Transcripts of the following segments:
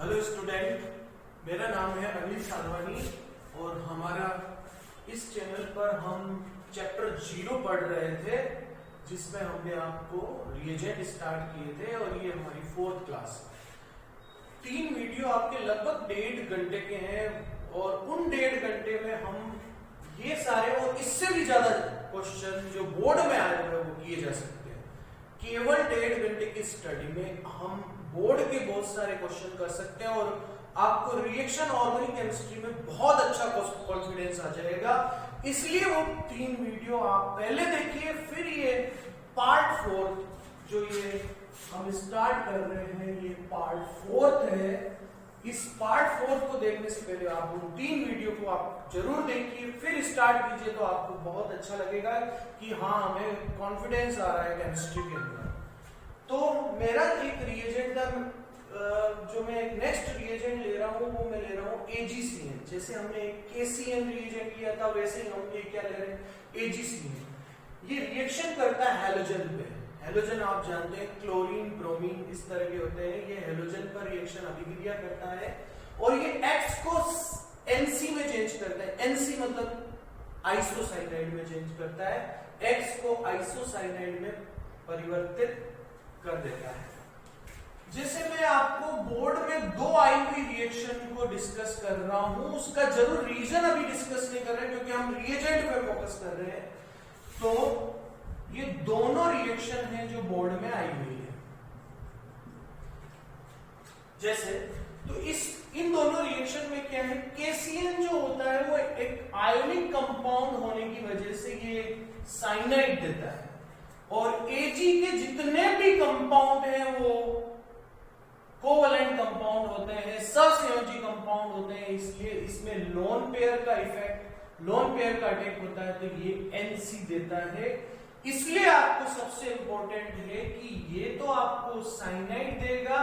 Hello student, मेरा नाम है अनिल साधवानी और हमारा इस चैनल पर हम चैप्टर 0 पढ़ रहे थे, जिसमें हमने आपको रिएजेंट स्टार्ट किए थे और ये हमारी 4th क्लास। 3 वीडियो आपके लगभग 1.5 घंटे के हैं और उन 1.5 घंटे में हम ये सारे और इससे भी ज्यादा क्वेश्चन जो बोर्ड में आए हुए वो किए जा सकते हैं। केवल 1.5 घंटे की स्टडी में हम बोर्ड के बहुत सारे क्वेश्चन कर सकते हैं और आपको रिएक्शन ऑर्गेनिक केमिस्ट्री में बहुत अच्छा कॉन्फिडेंस आ जाएगा। इसलिए वो 3 वीडियो आप पहले देखिए, फिर ये पार्ट 4 जो ये हम स्टार्ट कर रहे हैं, ये पार्ट 4 है। इस पार्ट 4 को देखने से पहले आप उन 3 वीडियो को आप जरूर देखिए, फिर स्टार्ट कीजिए, तो आपको बहुत अच्छा लगेगा कि हाँ, हमें कॉन्फिडेंस आ रहा है केमिस्ट्री के अंदर। तो मेरा एक रिएजेंट था, जो मैं नेक्स्ट रिएजेंट ले रहा हूँ वो मैं ले रहा हूँ AgCN। जैसे हमने KCN रिएजेंट लिया था, वैसे ही हम ये क्या ले रहे हैं, AgCN। ये रिएक्शन करता है हैलोजन पे। हैलोजन आप जानते हैं, क्लोरीन, ब्रोमीन इस तरह के होते हैं। ये हैलोजन पर रिएक्शन अभिक्रिया करता है और ये X को NC में चेंज करता है। NC मतलब आइसोसाइनाइड में चेंज करता है, X को आइसोसाइनाइड में परिवर्तित कर देता है। जैसे मैं आपको बोर्ड में 2 आई हुई रिएक्शन को डिस्कस कर रहा हूं, उसका जरूर रीजन अभी डिस्कस नहीं कर रहे हैं क्योंकि हम रिएजेंट पे फोकस कर रहे हैं। तो ये दोनों रिएक्शन हैं जो बोर्ड में आई हुई है। जैसे तो इन दोनों रिएक्शन में क्या है, KCN जो होता है वो एक आयोनिक कंपाउंड होने की वजह से ये साइनाइड देता है और Ag के जितने भी कंपाउंड हैं वो कोवलेंट कंपाउंड होते हैं, सहसंयोजी कंपाउंड होते हैं। इसलिए इसमें लोन पेयर का इफेक्ट, लोन पेयर का अटैक होता है, तो ये NC देता है। इसलिए आपको सबसे इंपॉर्टेंट है कि ये तो आपको साइनाइड देगा,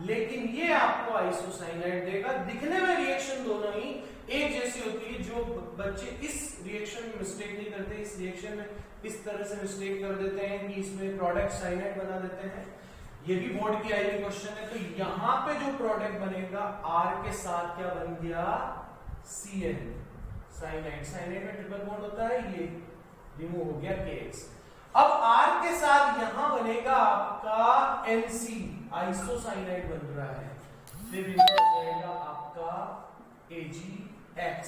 लेकिन ये आपको आइसोसाइनाइड देगा। दिखने में रिएक्शन दोनों ही एक जैसी होती है। जो बच्चे इस रिएक्शन में मिस्टेक नहीं करते, इस रिएक्शन में इस तरह से मिस्टेक कर देते हैं कि इसमें प्रोडक्ट साइनाइड बना देते हैं, ये भी बोर्ड की आई क्वेश्चन है। तो यहां पे जो प्रोडक्ट बनेगा R के साथ क्या बन गया, CN, साइनाइड। साइनाइड में ट्रिपल बॉन्ड होता है, ये रिमूव हो गया KX। अब R के साथ यहां बनेगा आपका NC, आइसोसाइनाइड बन रहा है, फिर रिमूव हो जाएगा आपका AgX।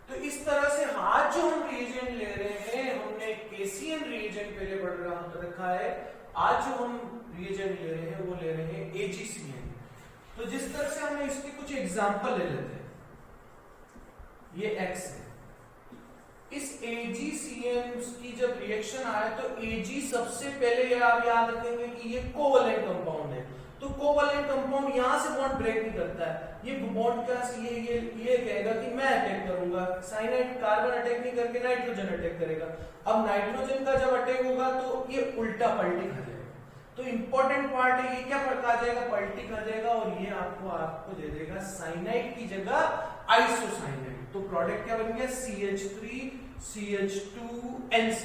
तो इस तरह से हाथ जो हम रिएजेंट ले रहे हैं, हमने KCN रिएजेंट पहले पढ़ रखा है, आज जो हम रिएजेंट ले रहे हैं वो ले रहे हैं AgCN। तो जिस तरह से हमने इसके कुछ एग्जांपल ले लेते हैं, ये X है। इस AgCN की जब रिएक्शन आए तो Ag सबसे पहले आप याद रखेंगे कि ये कोवलेंट कंपाउंड है। तो कोवलेंट कंपाउंड यहां से बॉन्ड ब्रेक नहीं करता है, ये बॉन्ड क्या से ये कहेगा कि मैं अटैक करूंगा। साइनाइड कार्बन अटैक नहीं करके नाइट्रोजन अटैक करेगा। अब नाइट्रोजन का जब अटैक होगा तो ये उल्टा पलटी खा जाएगा। तो इंपॉर्टेंट पार्ट है, ये क्या खा जाएगा, पलटी खा जाएगा और ये आपको दे देगा साइनाइड की जगह आइसोसाइनाइड। तो प्रोडक्ट क्या बन गया, CH3 CH2NC,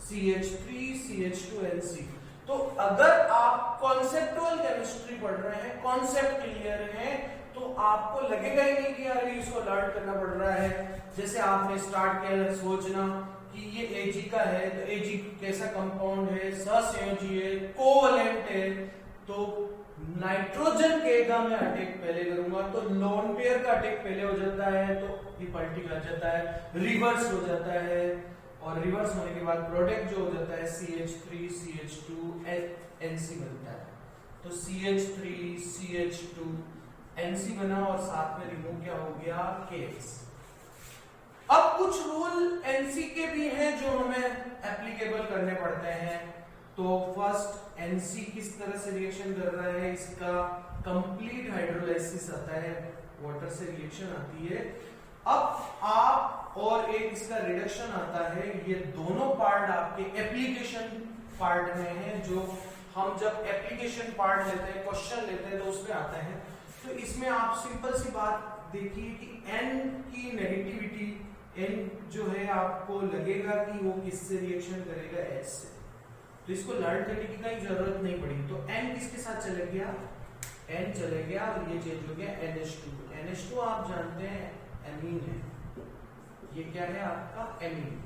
CH3 CH2NC। तो अगर आप कॉन्सेप्टुअल केमिस्ट्री पढ़ रहे हैं, कॉन्सेप्ट क्लियर है, तो आपको लगेगा ही नहीं कि यार इसको लर्न करना पड़ रहा है। जैसे आपने स्टार्ट किया सोचना कि ये Ag का है, तो Ag कैसा कंपाउंड है, सहसंयोजी है, कोवलेंट है, तो नाइट्रोजन कहेगा मैं अटैक पहले करूंगा, तो लोन पेयर का अटैक पहले हो जाता है, तो ये पलटी कर जाता है, रिवर्स हो जाता है, और रिवर्स होने के बाद प्रोडक्ट जो हो जाता है CH3 CH2NC बनता है। तो CH3 CH2NC बना और साथ में रिमूव क्या हो गया, KX। अब कुछ रूल NC के भी हैं जो हमें एप्लीकेबल करने पड़ते हैं। तो फर्स्ट, NC किस तरह से रिएक्शन कर रहा है, इसका कंप्लीट हाइड्रोलाइसिस आता है, वाटर से रिएक्शन आती है। अब आप और एक इसका रिडक्शन आता है। ये दोनों पार्ट आपके एप्लीकेशन पार्ट में है, जो हम जब एप्लीकेशन पार्ट लेते हैं, क्वेश्चन लेते हैं, तो उसमें आता है। तो इसमें आप सिंपल सी बात देखिए कि N की नेगेटिविटी, N जो है आपको लगेगा कि वो किससे रिएक्शन करेगा, H से। तो इसको लर्न करने की कहीं जरूरत नहीं पड़ी। तो N किसके साथ चला गया, N चले गया और ये चेंज हो गया NH2। NH2 आप जानते हैं एमीन है, ये क्या है आपका एमीन।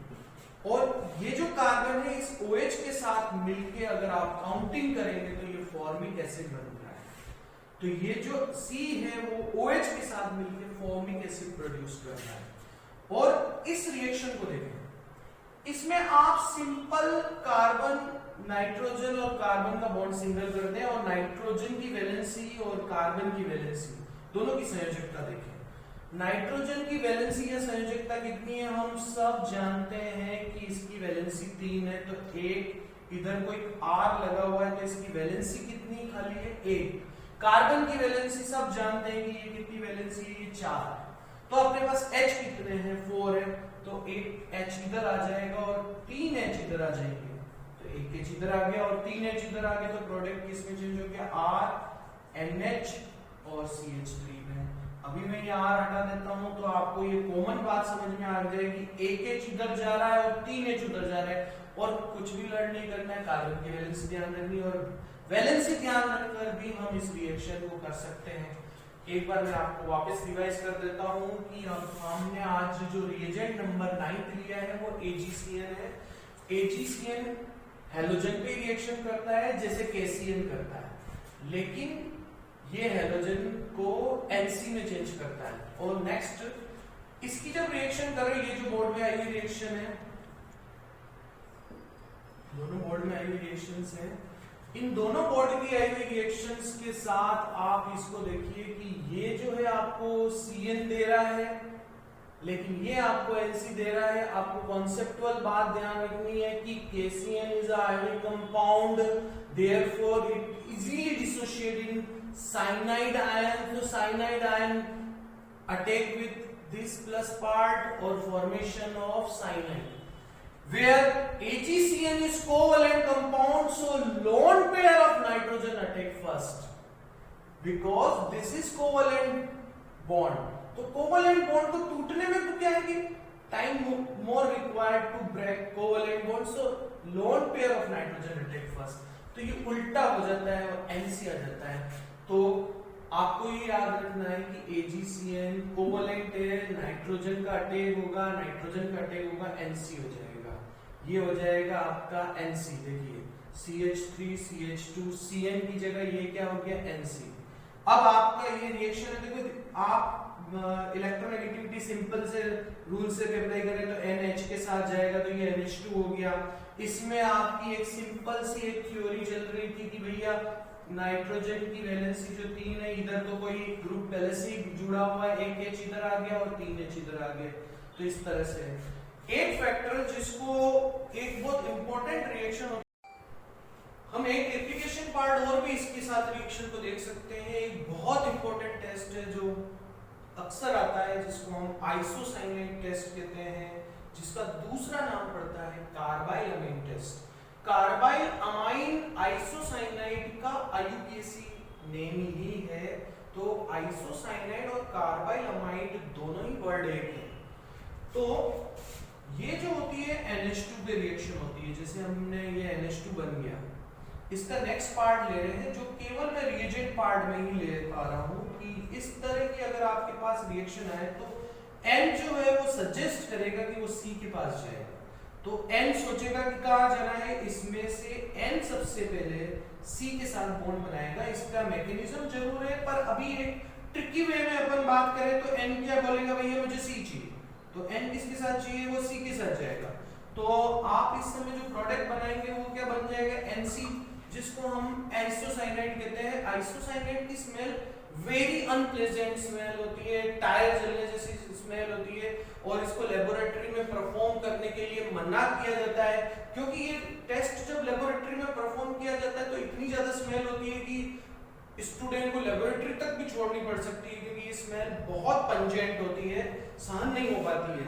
और ये जो कार्बन है इस OH के साथ मिलके अगर आप काउंटिंग करेंगे तो ये फॉर्मिक एसिड बन रहा है। तो ये जो C है वो OH के साथ मिलके फॉर्मिक एसिड प्रोड्यूस कर रहा है। और इस रिएक्शन को देखें, इसमें आप सिंपल कार्बन नाइट्रोजन और कार्बन का बॉन्ड सिंगल कर दें और नाइट्रोजन की वैलेंसी और कार्बन की वैलेंसी दोनों की संयोजकता देखें। नाइट्रोजन की वैलेंसी या संयोजकता कितनी है हम सब जानते हैं कि इसकी वैलेंसी 3 है, तो एक इधर कोई R लगा हुआ है तो इसकी वैलेंसी कितनी खाली है 1। कार्बन की वैलेंसी सब जानते हैं कि ये कितनी वैलेंसी है 4। तो अपने पास H कितने हैं 4 है, तो एक H इधर आ जाएगा और 3 H इधर आ जाएंगे, तो एक H इधर आ गया और 3 H इधर आ गया, तो प्रोडक्ट किसमें चेंज हो गया R NH और CH3 में। अभी मैं ये R हटा देता हूं तो आपको ये कॉमन बात समझ में आ जाएगी, एक H इधर जा रहा है और 3 H उधर जा रहा है और कुछ भी लर्न नहीं करना है, कार्बन की वैलेंसी ध्यान रखनी और वैलेंसी ध्यान रखकर भी हम इस रिएक्शन को कर सकते हैं। एक बार मैं आपको वापस रिवाइज कर देता हूं कि हमने आज जो रिएजेंट नंबर 9 लिया है वो AgCN है। AgCN हैलोजन पे रिएक्शन करता है जैसे KCN करता है, लेकिन ये हैलोजन को NC में चेंज करता है। और नेक्स्ट इसकी जब रिएक्शन कर रही है, ये जो बोर्ड में आई हुई रिएक्शन है, दोनों बोर्ड में आई हुई रिएक्शंस हैं, इन दोनों बोर्ड की आई हुई रिएक्शंस के साथ आप इसको देखिए कि ये जो है आपको CN दे रहा है लेकिन ये आपको NC दे रहा है। आपको कॉन्सेप्चुअल बात ध्यान रखनी है कि KCN is a ionic compound, therefore it easily dissociate in cyanide ion. तो cyanide ion attack with this plus part और formation of cyanide, where AgCN is covalent compound, so lone pair of nitrogen attack first because this is covalent bond। तो covalent bond को टूटने में तो क्या है कि time more required to break covalent bond, so lone pair of nitrogen attack first। तो ये उल्टा हो जाता है और NC आ जाता है। तो आपको ये याद रखना है कि AgCN कोवलेंट है, नाइट्रोजन का अटैक होगा, नाइट्रोजन का अटैक होगा, NC हो जाएगा, ये हो जाएगा आपका NC। देखिए CH3 CH2 CN की जगह ये क्या हो गया NC। अब आपका ये रिएक्शन है, देखो आप इलेक्ट्रोनेगेटिविटी सिंपल से रूल से अप्लाई करें तो NH के साथ जाएगा तो ये NH2 हो गया। इसमें आपकी एक सिंपल सी एक थ्योरी चल रही थी कि भैया नाइट्रोजन की वैलेंसी जो 3 है, इधर तो कोई ग्रुप पहले से ही जुड़ा हुआ है, एक H इधर आ गया और 3 H इधर आ गया, तो इस तरह से एक फैक्टर जिसको एक बहुत इंपॉर्टेंट रिएक्शन, हम एक एप्लीकेशन पार्ट और भी इसके साथ रिएक्शन को देख सकते हैं। एक बहुत इंपॉर्टेंट टेस्ट है जो अक्सर आता है जिसको हम आइसोसाइनाइड टेस्ट कहते हैं, जिसका दूसरा नाम पड़ता है कार्बाइल अमीन टेस्ट। कार्बाइल अमाइन आइसोसाइनाइड का IUPAC नेम ही है, तो आइसोसाइनाइड और कार्बाइल अमाइड दोनों ही वर्ड एक है। तो ये जो होती है NH2 पे रिएक्शन होती है, जैसे हमने ये NH2 बन गया, इसका नेक्स्ट पार्ट ले रहे हैं जो केवल मैं रिएजेंट पार्ट में ही ले पा रहा हूं कि इस तरह की अगर आपके पास रिएक्शन आए तो N जो है वो सजेस्ट करेगा कि वो C के पास जाएगा, तो N सोचेगा कि कहां जाना है, इसमें से N सबसे पहले C के साथ बॉन्ड बनाएगा। इसका मैकेनिज्म जरूर है पर अभी एक ट्रिकी वे में अपन बात करें तो N क्या बोलेगा, भैया मुझे C चाहिए, तो N किसके साथ चाहिए, वो C के साथ जाएगा। तो आप इस समय जो प्रोडक्ट बनाएंगे वो क्या बन जाएगा NC, जिसको हम आइसोसाइनाइड कहते हैं। आइसोसाइनाइड की स्मेल वेरी अनप्लेजेंट स्मेल होती है, टायर जलने जैसी स्मेल होती है और इसको लेबोरेटरी में परफॉर्म करने के लिए मना किया जाता है, क्योंकि ये टेस्ट जब लेबोरेटरी में परफॉर्म किया जाता है तो इतनी ज्यादा स्मेल होती है कि स्टूडेंट को लेबोरेटरी तक भी छोड़नी पड़ सकती है, क्योंकि ये स्मेल बहुत पंजेंट होती है, सहन नहीं हो पाती है।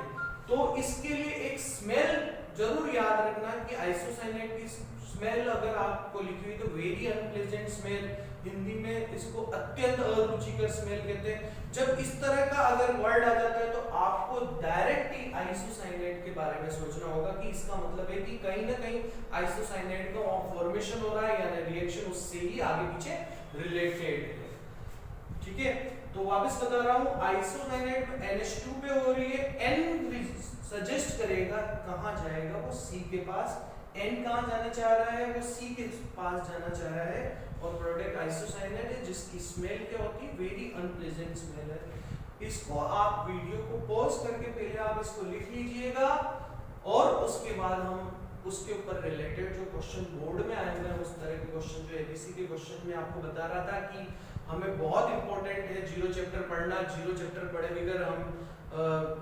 तो इसके लिए एक स्मेल जरूर याद रखना कि आइसोसाइनाइड की स्मेल अगर आपको लिखी हुई तो वेरी अनप्लेजेंट स्मेल, हिंदी में इसको अत्यंत अरुचिकर स्मेल कहते हैं। जब इस तरह का अगर वर्ड आ जाता है तो आपको डायरेक्ट ही आइसोसाइनाइड के बारे में सोचना होगा कि इसका मतलब है कि कहीं ना कहीं आइसोसाइनाइड का फॉर्मेशन हो रहा है, यानी रिएक्शन उससे ही आगे पीछे रिलेटेड है। ठीक है, तो वापस बता रहा हूँ, आइसोसाइनेट में NH2 पे हो रही है, N सजेस्ट करेगा कहाँ जाएगा, वो C के पास, N कहाँ जाना चाह रहा है, वो C के पास जाना चाह रहा है, और प्रोडक्ट आइसोसाइनेट है जिसकी स्मेल क्या होती है, वेरी अनप्लेजेंट स्मेल है। इसको आप वीडियो को पॉज करके पहले आप इसको लिख लीजिएगा, और उसके बाद हम उसके ऊपर रिलेटेड जो क्वेश्चन बोर्ड में आए हुए हैं उस तरह के क्वेश्चन, जो ABC के क्वेश्चन में आपको बता रहा था कि हमें बहुत इंपॉर्टेंट है जीरो चैप्टर पढ़ना। जीरो चैप्टर पढ़े बगैर हम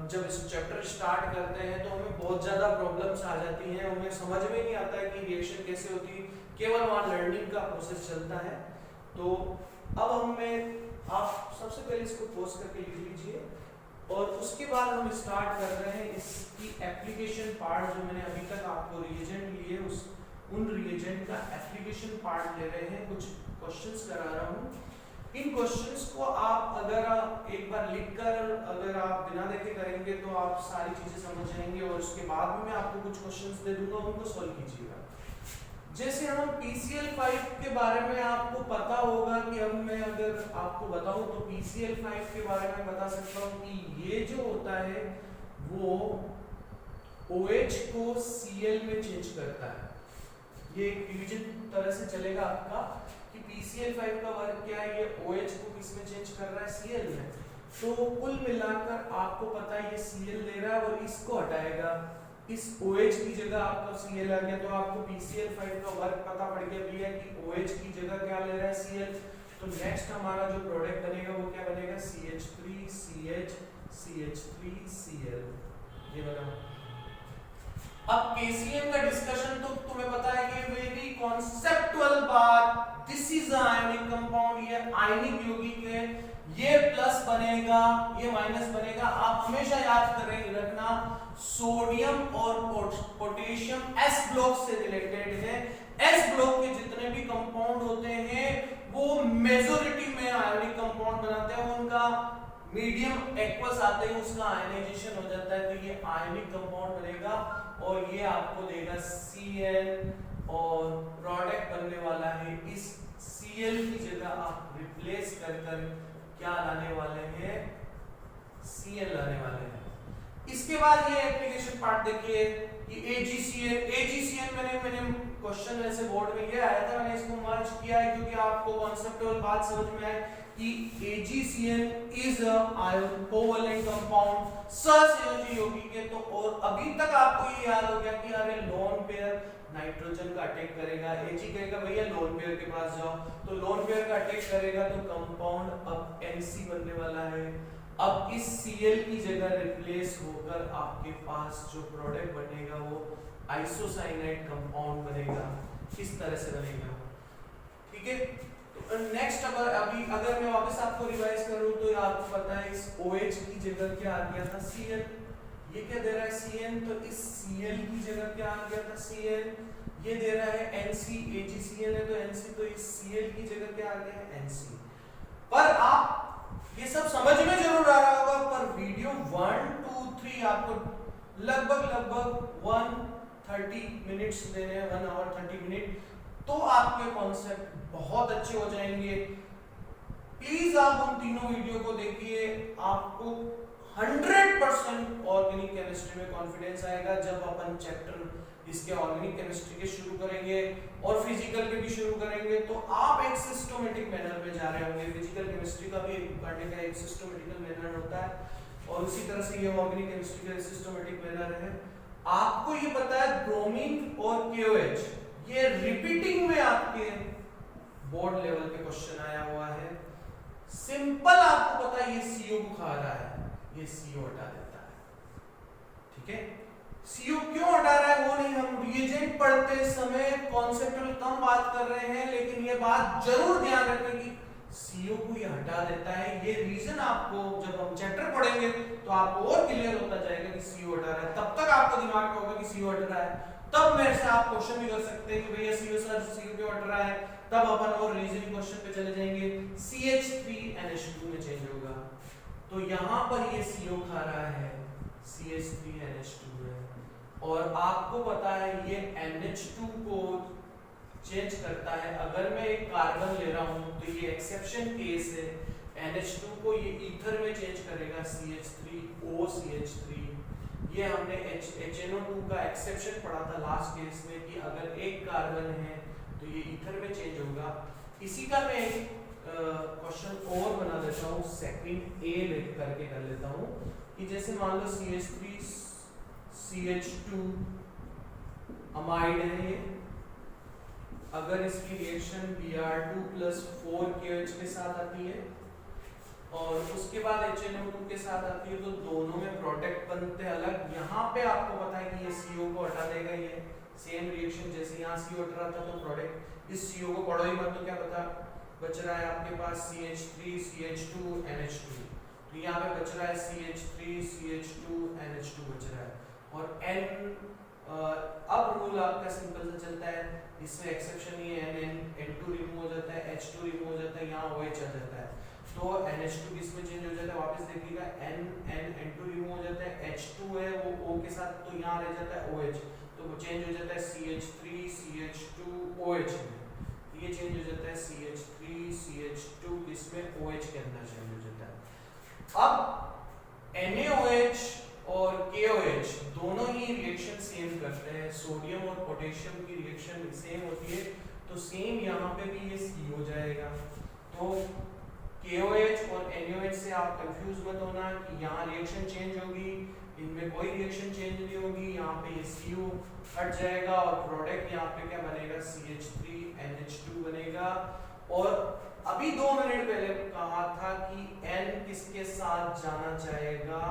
जब इस चैप्टर स्टार्ट करते हैं तो हमें बहुत ज़्यादा प्रॉब्लम्स आ जाती हैं, हमें समझ में नहीं आता है कि रिएक्शन कैसे होती है, केवल वहाँ लर्निंग का प्रोसेस चलता है। तो अब हमें आप सबसे पहले इसको पॉज करके लिख लीजिए, और उसके बाद हम स्टार्ट कर रहे हैं इसकी एप्लीकेशन पार्ट। जो मैंने अभी तक आपको रिएजेंट लिए उन रिएजेंट का एप्लीकेशन पार्ट ले रहे हैं, कुछ क्वेश्चंस करा रहा हूँ। इन क्वेश्चंस को आप अगर एक बार लिखकर अगर आप बिना देखे करेंगे तो आप सारी चीजें समझ जाएंगे, और उसके बाद भी मैं आपको कुछ क्वेश्चंस दे दूंगा, उनको सॉल्व कीजिएगा। जैसे हम PCl5 के बारे में आपको पता होगा कि अब मैं अगर आपको बताऊं तो PCl5 के बारे में बता सकता हूं कि ये जो होता है वो OH को Cl में चेंज करता है। ये एक डिवीजन तरह से चलेगा आपका कि PCl5 का वर्क क्या है, ये OH को किस में चेंज कर रहा है, Cl में। तो कुल मिलाकर आपको पता है ये Cl ले रहा है और इसको हटाएगा, इस OH की जगह आपका Cl आ गया, तो आपको PCl5 का वर्क पता पड़ गया भैया कि OH की जगह क्या ले रहा है, Cl। तो नेक्स्ट हमारा जो प्रोडक्ट बनेगा वो क्या बनेगा, CH3CH CH3Cl, ये बना। अब KCl का डिस्कशन तो तुम्हें पता है कि वेरी कॉन्सेप्चुअल बात, दिस इज आयनिक कंपाउंड, ये आयनिक यौगिक है, ये प्लस बनेगा, ये माइनस बनेगा। आप हमेशा याद करें रखना, सोडियम और पोटेशियम S ब्लॉक से रिलेटेड है। S ब्लॉक के जितने भी कंपाउंड होते हैं वो मेजॉरिटी में आयनिक कंपाउंड बनाते हैं, उनका मीडियम एक्वस आते ही उसका आयनाइजेशन हो जाता है, तो ये आयनिक कंपाउंड बनेगा, और ये आपको देगा Cl, और प्रोडक्ट बनने वाला है इस Cl की जगह आप रिप्लेस कर क्या लाने वाले हैं, Cl लाने वाले हैं। इसके बाद ये एप्लीकेशन पार्ट देखिए कि AgCl मैंने क्वेश्चन ऐसे बोर्ड में ये आया था, मैंने इसको मर्ज किया है क्योंकि आपको कॉन्सेप्चुअल बात समझ में आए कि AgCl is a ion covalent compound, सहसंयोजी यौगिक है। तो और अभी तक आपको ये याद हो गया कि अरे लोन पेयर नाइट्रोजन का अटैक करेगा, Ag कहेगा भैया लोन पेयर के पास जाओ, तो लोन पेयर का अटैक करेगा तो कंपाउंड अब NC बनने वाला है। अब इस Cl की जगह रिप्लेस होकर आपके पास जो प्रोडक्ट बनेगा वो आइसोसाइनाइड कंपाउंड बनेगा, किस तरह से बनेगा, ठीक है। तो नेक्स्ट अगर मैं वापस आपको रिवाइज करूं तो आपको पता है इस OH की जगह क्या आ गया था, Cl। ये क्या दे रहा है, Cn, तो इस Cl की जगह क्या आ गया था, Cl। ये दे रहा है NC, AgCl है तो NC, तो इस Cl की जगह क्या आ गया है, NC। पर आप ये सब समझ में जरूर आ रहा होगा, पर वीडियो 1 2 3 आपको लगभग 130 मिनट्स देने हैं, 1 आवर 30 मिनट, तो आपके कॉन्सेप्ट बहुत अच्छे हो जाएंगे। प्लीज आप उन तीनों वीडियो को देखिए, आपको 100% ऑर्गेनिक केमिस्ट्री में कॉन्फिडेंस आएगा जब अपन चैप्टर इसके ऑर्गेनिक केमिस्ट्री के शुरू करेंगे और फिजिकल के भी शुरू करेंगे, तो आप एक सिस्टमैटिक मैनर में जा रहे होंगे। फिजिकल केमिस्ट्री का भी पढ़ने का एक सिस्टमैटिकल मैनर होता है, और उसी तरह से ये ऑर्गेनिक केमिस्ट्री का सिस्टमैटिक मैनर है। आपको ये पता है ब्रोमीन और KOH ये रिपीटिंग में आपके बोर्ड लेवल पे क्वेश्चन आया हुआ है। सिंपल आपको पता है ये CO को खा रहा है, ये CO हटा देता है, ठीक है। CO क्यों हटा रहा है वो नहीं, हम रिएजेंट पढ़ते समय कॉन्सेप्चुअल कम बात कर रहे हैं, लेकिन ये बात जरूर ध्यान रखना कि CO को ये हटा देता है। ये रीजन आपको जब हम चैप्टर पढ़ेंगे तो आपको और क्लियर होता जाएगा कि CO हटा रहा है। तब तक आपको दिमाग में होगा कि CO हट रहा है, तब मेरे से आप क्वेश्चन भी कर सकते हैं कि भैया CO क्यों हट रहा है, तब अपन और रीजनिंग क्वेश्चन पे चले जाएंगे। CH3NH2 में चेंज होगा, तो यहाँ पर ये CO खा रहा है, CH3NH2 है, और आपको पता है ये NH2 को चेंज करता है। अगर मैं एक कार्बन ले रहा हूँ तो ये एक्सेप्शन केस है, NH2 को ये ईथर में चेंज करेगा CH3OCH3। ये हमने HNO2 का एक्सेप्शन पढ़ा था लास्ट केस में कि अगर एक कार्बन है तो ये ईथर में चेंज होगा। इसी का मैं एक क्वेश्चन और बना देता हूँ, सेकंड ए लिख करके कर लेता हूँ कि जैसे मान लो CH3 CH2 अमाइड है ये, अगर इसकी रिएक्शन Br2 + 4KOH के साथ आती है और उसके बाद HNO2 के साथ आती है तो दोनों में प्रोडक्ट बनते हैं अलग। यहाँ पे आपको पता है कि ये CO को हटा देगा, ये सेम रिएक्शन जैसे यहाँ CO हट रहा था तो प्रोडक्ट इस CO को पढ़ो ही मत, तो क्या पता बच रहा है आपके पास CH3 CH2 NH2, तो यहाँ पे बच रहा है CH3 CH2 NH2 बच रहा है। और N अब रूल आपका सिंपल सा चलता है, इसमें एक्सेप्शन ये N2 रिमूव हो जाता है, H2 रिमूव हो जाता है, यहाँ OH आ जाता है तो NH2 किस में चेंज हो जाता है, वापस देखिएगा N2 रिमूव हो जाता है, H2 है वो O के साथ तो यहाँ रह जाता है OH, तो वो चेंज हो जाता है CH3 CH2 OH में, ये चेंज हो जाता है CH3 CH2 किसमें OH के अंदर चेंज हो जाता है। अब NaOH और KOH दोनों ही रिएक्शन सेम करते हैं, सोडियम और पोटेशियम की रिएक्शन सेम होती है तो सेम यहाँ पे भी ये C हो जाएगा। तो KOH और NaOH से आप कंफ्यूज मत होना कि यहाँ रिएक्शन चेंज होगी, इनमें कोई रिएक्शन चेंज नहीं होगी, यहाँ पे ये CO हट जाएगा और प्रोडक्ट यहाँ पे क्या बनेगा CH3NH2 बनेगा। और अभी 2 मिनट पहले कहा था कि N किसके साथ जाना चाहेगा,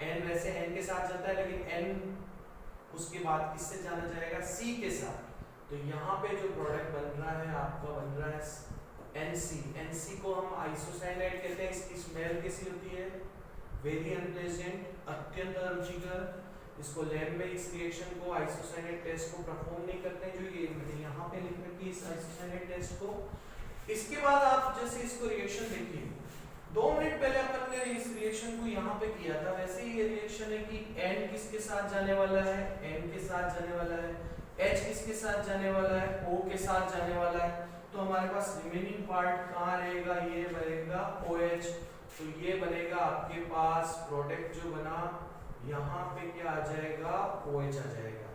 N वैसे N के साथ जाता है लेकिन N उसके बाद किससे जाना जाएगा, C के साथ। तो यहाँ पे जो प्रोडक्ट बन रहा है आपका बन रहा है NC को हम आइसोसाइनाइड कहते हैं, इसकी स्मेल कैसी होती है, वेरी अनप्लेजेंट, अत्यंत अरुचिकर। इसको लैब में इस रिएक्शन को आइसोसाइनाइड टेस्ट को परफॉर्म नहीं करते हैं, जो ये मैंने यहाँ पे लिख रखी है इस आइसोसाइनाइड टेस्ट को। इसके बाद आप जैसे इसको रिएक्शन देखिए, 2 मिनट पहले अपन ने इस रिएक्शन को यहाँ पे किया था, वैसे ही ये रिएक्शन है कि N किसके साथ जाने वाला है, N के साथ जाने वाला है, H किसके साथ जाने वाला है, O के साथ जाने वाला है। तो हमारे पास रिमेनिंग पार्ट कहाँ रहेगा, ये बनेगा OH, तो ये बनेगा आपके पास प्रोडक्ट जो बना यहाँ पे क्या आ जाएगा, OH आ जाएगा।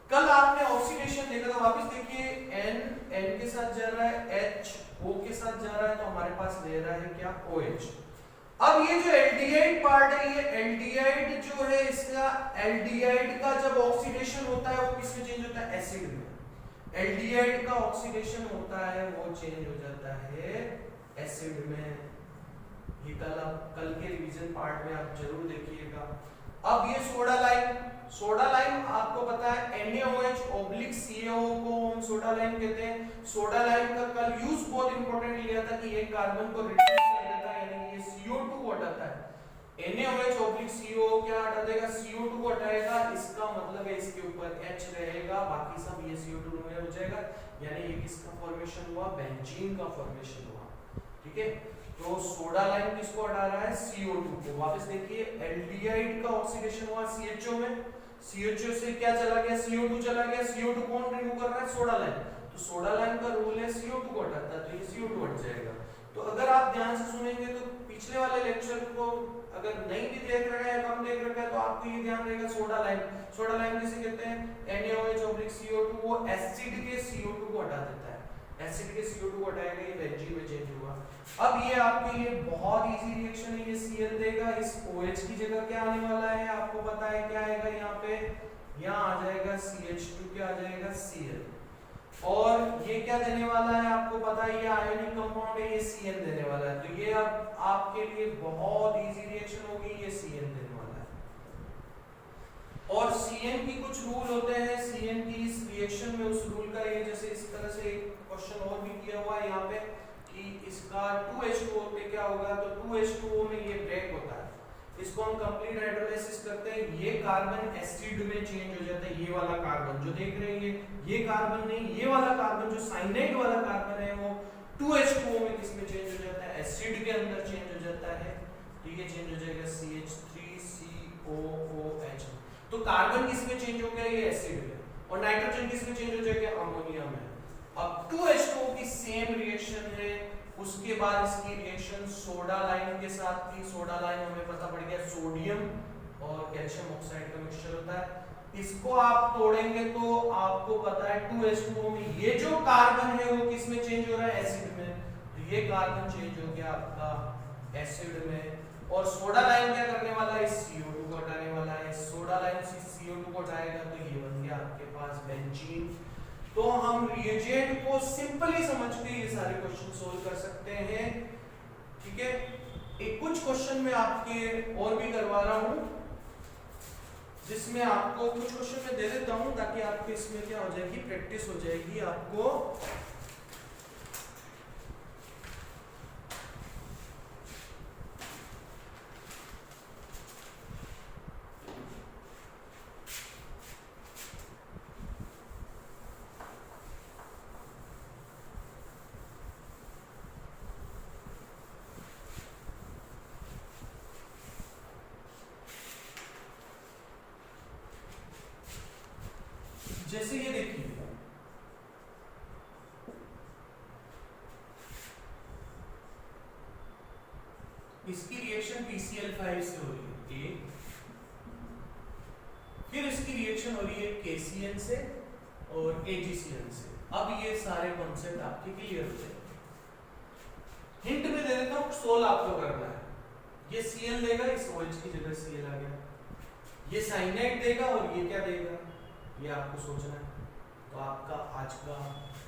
कल आपने ऑक्सीडेशन देखा था, वापस देखिए N के साथ जा रहा है, H O के साथ जा रहा है, तो हमारे पास ले रहा है क्या, OH। अब ये जो एल्डिहाइड पार्ट है, ये एल्डिहाइड जो है इसका एल्डिहाइड का जब ऑक्सीडेशन होता है वो किसमें चेंज होता है, एसिड में। एल्डिहाइड का ऑक्सीडेशन होता है वो चेंज हो जाता है एसिड में। ये कल के रिवीजन पार्ट में आप जरूर देखिएगा। अब ये सोडा लाइम आपको पता है NaOH/CaO को हम सोडा लाइम कहते हैं। सोडा लाइम का कल यूज बहुत इंपॉर्टेंट लिया था कि एक कार्बन को रिड्यूस कर देता है, यानी ये CO2 को हटाता है। NaOH/CaO क्या हटा देगा, CO2 को हटाएगा, इसका मतलब है इसके ऊपर H रहेगा, बाकी सब ये CO2 में हो जाएगा, यानी ये किसका फॉर्मेशन हुआ, बेंजीन का फॉर्मेशन हुआ। ठीक है, तो सोडा लाइम किसको हटा रहा है, CO2 को। वापस देखिए एल्डिहाइड का ऑक्सीडेशन हुआ CHO में, CHO से क्या चला गया, CO2 चला गया, CO2 कौन रिमूव कर रहा है, सोडा लाइम। तो सोडा लाइम का रूल है CO2 को हटाता है, तो ये CO2 हट जाएगा। तो अगर आप ध्यान से सुनेंगे तो पिछले वाले लेक्चर को अगर नहीं भी देख रहे हैं, कम देख रखा है, तो आपको ये ध्यान रहेगा सोडा लाइम किसे कहते हैं, NaOH/CO2, वो एसिड के CO2 को हटा देता है, एसिड के CO2 को हटाएगा, ये बेंजीन में चेंज हुआ। अब ये आपके लिए बहुत इजी रिएक्शन है, ये Cl देगा, इस OH की जगह क्या आने वाला है आपको पता है, क्या आएगा यहाँ पे, यहाँ आ जाएगा CH2, क्या आ जाएगा Cl, और ये क्या देने वाला है आपको पता है, ये आयोनिक कंपाउंड है, ये Cn देने वाला है। तो ये अब आपके लिए बहुत इजी रिएक्शन होगी, ये Cn देने वाला है। और Cn की कुछ रूल होते हैं, Cn की इस रिएक्शन में उस रूल का ये जैसे इस तरह से एक क्वेश्चन और भी किया हुआ है यहाँ पे कि इसका 2H2O पे क्या होगा, तो 2H2O में ये ब्रेक होता है, इसको हम कंप्लीट हाइड्रोलाइसिस करते हैं, ये कार्बन एसिड में चेंज हो जाता है, ये वाला कार्बन जो देख रहे हैं ये कार्बन नहीं, ये वाला कार्बन जो साइनाइड वाला कार्बन है वो 2H2O में किसमें चेंज हो जाता है, एसिड के अंदर चेंज हो जाता है, तो ये चेंज हो जाएगा CH3COOH। तो कार्बन किसमें चेंज हो गया, ये एसिड में, और नाइट्रोजन किसमें चेंज हो जाएगा, अमोनिया में। अब 2H2O की सेम रिएक्शन है उसके बाद इसकी रिएक्शन सोडा लाइम के साथ थी। सोडा लाइम हमें पता पड़ गया सोडियम और कैल्शियम ऑक्साइड का मिक्सचर होता है। इसको आप तोड़ेंगे तो आपको पता है 2H2O में ये जो कार्बन है वो किस में चेंज हो रहा है, एसिड में। तो ये कार्बन चेंज हो गया आपका एसिड में। और सोडा लाइम क्या करने वाला है, इस CO2 को हटाने वाला है। सोडा लाइम से CO2 को हटाएगा तो ये बन गया आपके पास बेंजीन। तो हम रिएजेंट को सिंपली समझ के ये सारे क्वेश्चन सोल्व कर सकते हैं। ठीक है, एक कुछ क्वेश्चन में आपके और भी करवा रहा हूं, जिसमें आपको कुछ क्वेश्चन में दे देता हूं ताकि आपको इसमें क्या हो जाएगी, प्रैक्टिस हो जाएगी आपको। जैसे ये देखिए, इसकी रिएक्शन PCl5 से हो रही है, फिर इसकी रिएक्शन हो रही है KCl से और AgCl से। अब ये सारे कॉन्सेप्ट आपके क्लियर हो जाएंगे। हिंट में दे देता हूं, सोल्व आपको करना है। ये Cl देगा, इस OH की जगह Cl आ गया। ये साइनाइड देगा और ये क्या देगा, ये आपको सोचना है। तो आपका आज का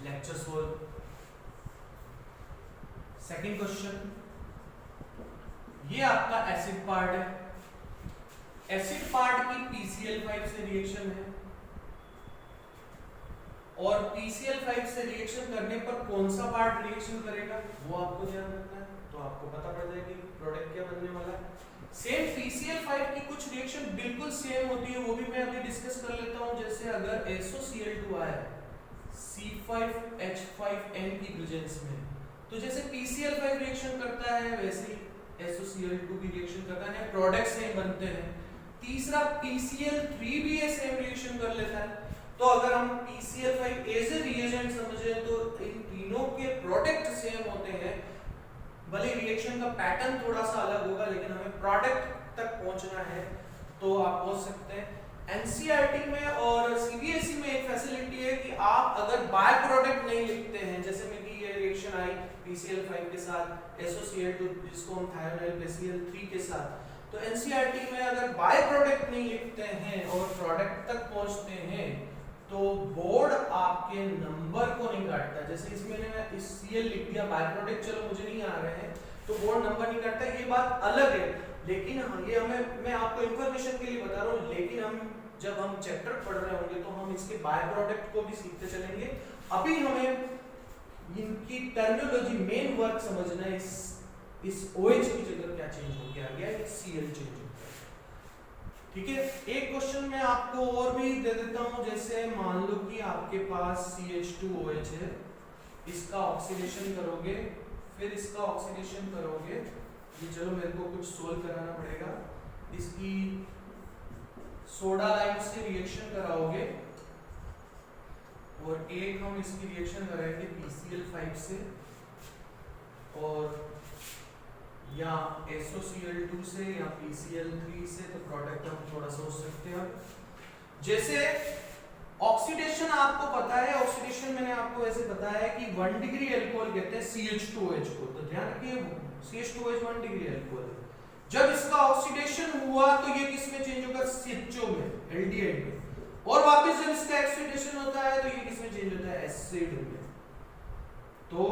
लेक्चर सोल्व। सेकंड क्वेश्चन, ये आपका एसिड पार्ट है। एसिड पार्ट की PCl5 से रिएक्शन है और PCl5 से रिएक्शन करने पर कौन सा पार्ट रिएक्शन करेगा वो आपको ध्यान रखना है। तो आपको पता पड़ जाएगा कि प्रोडक्ट क्या बनने वाला है। सेम PCl5 की कुछ रिएक्शन बिल्कुल सेम होती है, वो भी मैं अभी डिस्कस कर लेता हूं। जैसे अगर SOCl2 आए C5H5N की प्रेजेंस में, तो जैसे PCl5 रिएक्शन करता है वैसे ही SOCl2 भी रिएक्शन करता है, प्रोडक्ट सेम बनते हैं। तीसरा PCl3 भी ये सेम रिएक्शन कर लेता है। तो अगर हम PCl5 एज ए रिएजेंट समझें तो इन तीनों के प्रोडक्ट सेम होते हैं। भले रिएक्शन का पैटर्न थोड़ा सा अलग होगा, लेकिन हमें प्रोडक्ट तक पहुंचना है तो आप पहुंच सकते हैं। एनसीईआरटी में और सीबीएसई में एक फैसिलिटी है कि आप अगर बाय प्रोडक्ट नहीं लिखते हैं, जैसे में कि ये रिएक्शन आई PCl5 के साथ SOCl2 जिसको हम थायोनाइल PCl3 के साथ, तो एनसीईआरटी में अगर बाय प्रोडक्ट नहीं लिखते हैं और प्रोडक्ट तक पहुंचते हैं तो बोर्ड आपके नंबर को नहीं काटता। जैसे इसमें मैंने इस Cl लिख दिया, बाय प्रोडक्ट चलो मुझे नहीं आ रहे हैं तो बोर्ड नंबर नहीं काटता, ये बात अलग है। लेकिन ये हमें, मैं आपको इंफॉर्मेशन के लिए बता रहा हूँ, लेकिन हम जब हम चैप्टर पढ़ रहे होंगे तो हम इसके बाय प्रोडक्ट को भी सीखते चलेंगे। अभी हमें इनकी टर्मिनोलॉजी, मेन वर्क समझना है। इस OH की जगह क्या चेंज हो गया, Cl चेंज हो गया। ठीक है, एक क्वेश्चन मैं आपको और भी दे देता हूं। जैसे मान लो कि आपके पास CH2OH है, इसका ऑक्सीडेशन करोगे, फिर इसका ऑक्सीडेशन करोगे, ये चलो मेरे को कुछ सोल्व कराना पड़ेगा। इसकी सोडा लाइम से रिएक्शन कराओगे और एक हम इसकी रिएक्शन कराएंगे PCl5 से और या SOCl2 से या PCl3 से, तो प्रोडक्ट हम थोड़ा सोच सकते हैं। जैसे ऑक्सीडेशन आपको पता है, ऑक्सीडेशन मैंने आपको ऐसे बताया है कि 1 डिग्री अल्कोहल कहते हैं CH2OH को, तो ध्यान रखिए CH2OH 1 डिग्री अल्कोहल है। जब इसका ऑक्सीडेशन हुआ तो ये किस में चेंज होगा, CHO में, एल्डिहाइड में, और वापस जब इसका ऑक्सीडेशन होता है तो ये किस में चेंज होता है, एसिड में। तो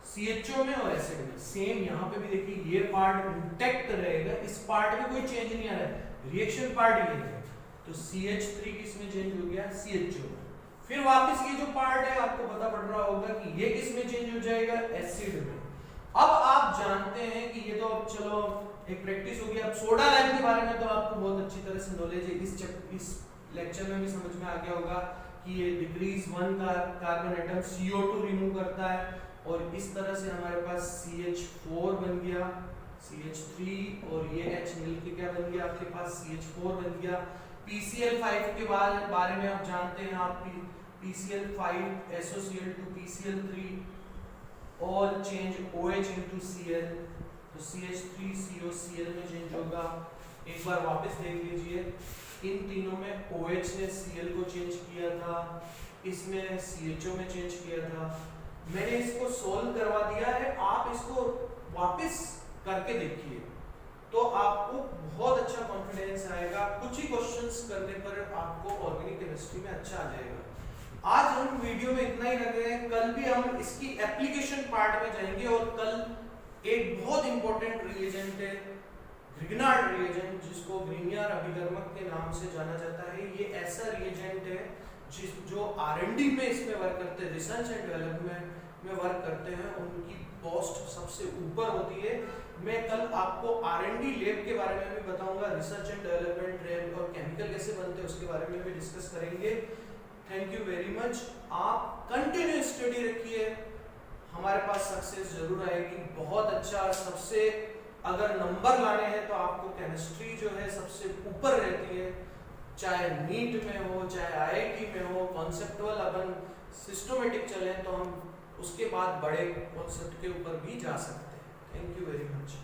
CHO में और एसिड में सेम, यहाँ पे भी देखिए ये पार्ट इंटैक्ट रहेगा, इस पार्ट में कोई चेंज नहीं आ रहा है, रिएक्शन पार्ट ये है। तो CH3 किस में चेंज हो गया, CHO में। फिर वापस ये जो पार्ट है आपको पता पड़ रहा होगा कि ये किस में चेंज हो जाएगा, एसिड में। अब आप जानते हैं कि ये तो अब चलो एक प्रैक्टिस होगी। अब सोडा लाइम के बारे में तो आपको बहुत अच्छी तरह से नॉलेज है, इस लेक्चर में भी समझ में आ गया होगा कि ये डिक्रीज 1 का कार्बन एटम CO2 रिमूव करता है और इस तरह से हमारे पास CH4 बन गया, CH3 और ये H मिल के क्या बन गया आपके पास, CH4 बन गया। PCl5 के बारे में आप जानते हैं, आप PCl5 SOCl2 PCl3 all change OH into Cl, तो CH3COCl में चेंज होगा। एक बार वापस देख लीजिए, इन तीनों में OH ने Cl को चेंज किया था, इसमें CHO में चेंज किया था। मैंने इसको सोल्व करवा दिया है, आप इसको वापस करके देखिए तो आपको बहुत अच्छा कॉन्फिडेंस आएगा। कुछ ही क्वेश्चंस करने पर आपको ऑर्गेनिक केमिस्ट्री में अच्छा आ जाएगा। आज हम वीडियो में इतना ही रख रहे हैं, कल भी हम इसकी एप्लीकेशन पार्ट में जाएंगे और कल एक बहुत इंपॉर्टेंट रिएजेंट है ग्रिग्नार्ड रिएजेंट, जिसको ग्रिग्नार्ड अभिकर्मक के नाम से जाना जाता है। ये ऐसा रिएजेंट है जो R&D में इसमें वर्क करते हैं, रिसर्च एंड डेवलपमेंट में वर्क करते हैं, उनकी पोस्ट सबसे ऊपर होती है। मैं कल आपको R&D लैब के बारे में भी बताऊंगा, रिसर्च एंड डेवलपमेंट लैब और केमिकल कैसे बनते हैं उसके बारे में भी डिस्कस करेंगे। Thank you very much. आप कंटिन्यू स्टडी रखिए, हमारे पास सक्सेस जरूर आएगी। बहुत अच्छा, सबसे अगर नंबर लाने हैं तो आपको केमिस्ट्री जो है सबसे ऊपर रहती है, चाहे नीट में हो चाहे IIT में हो। कॉन्सेप्टुअल अपन सिस्टमेटिक चले तो हम उसके बाद बड़े कॉन्सेप्ट के ऊपर भी जा सकते हैं। Thank you very much.